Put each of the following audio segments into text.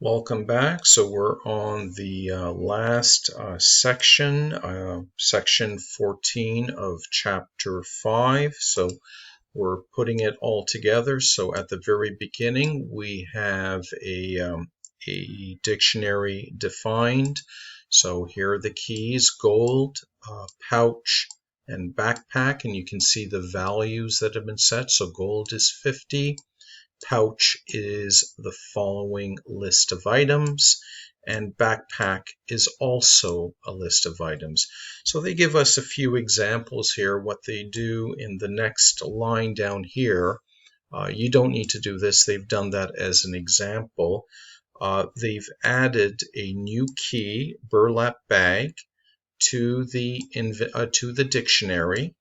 Welcome back. So we're on the last section, section 14 of chapter 5. So we're putting it all together. So at the very beginning, we have a dictionary defined. So here are the keys: gold, pouch, and backpack. And you can see the values that have been set. So gold is 50. Pouch is the following list of items, and backpack is also a list of items. So they give us a few examples here. What they do in the next line down here, you don't need to do this. They've done that as an example. They've added a new key, burlap bag, to the dictionary,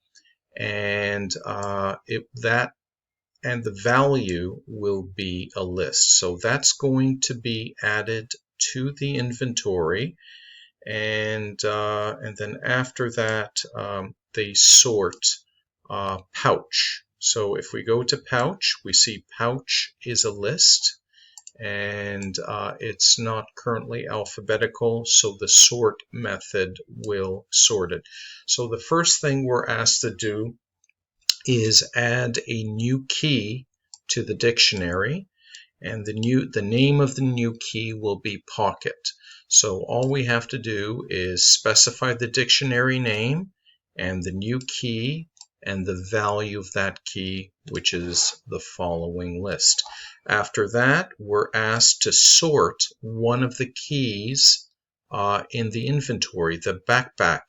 and the value will be a list. So that's going to be added to the inventory, and then after that they sort pouch. So if we go to pouch, we see pouch is a list, and it's not currently alphabetical, so the sort method will sort it. So the first thing we're asked to do is add a new key to the dictionary, and the name of the new key will be pocket. So all we have to do is specify the dictionary name and the new key and the value of that key, which is the following list. After that, we're asked to sort one of the keys in the inventory, the backpack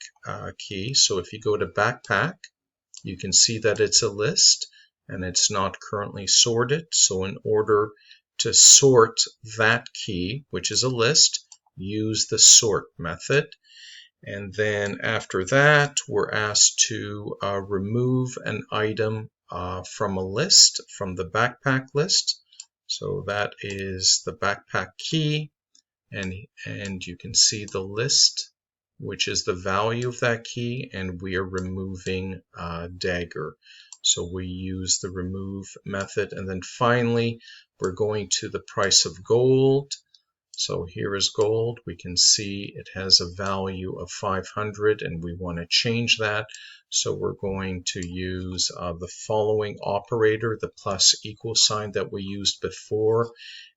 key. So if you go to backpack, you can see that it's a list and it's not currently sorted. So in order to sort that key, which is a list, use the sort method. And then after that, we're asked to remove an item from a list, from the backpack list. So that is the backpack key, and you can see the list, which is the value of that key, and we are removing dagger. So we use the remove method. And then finally, we're going to the price of gold. So here is gold. We can see it has a value of 500, and we want to change that. So we're going to use the following operator, the plus equal sign that we used before,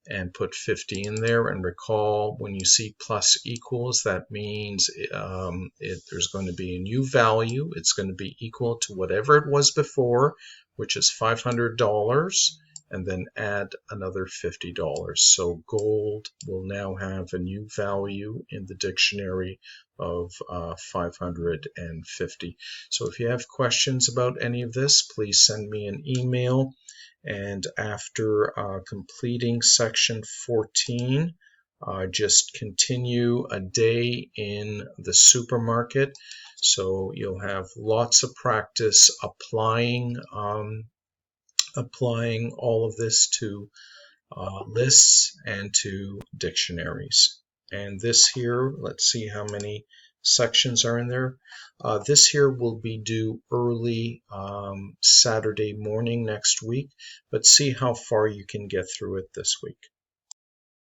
and put 50 in there. And recall, when you see plus equals, that means there's going to be a new value. It's going to be equal to whatever it was before, which is $500, and then add another $50. So gold will now have a new value in the dictionary of 550. So if you have questions about any of this, please send me an email. And after completing section 14, just continue a day in the supermarket. So you'll have lots of practice applying all of this to lists and to dictionaries. And this here, let's see how many sections are in there. This here will be due early Saturday morning next week, but see how far you can get through it this week.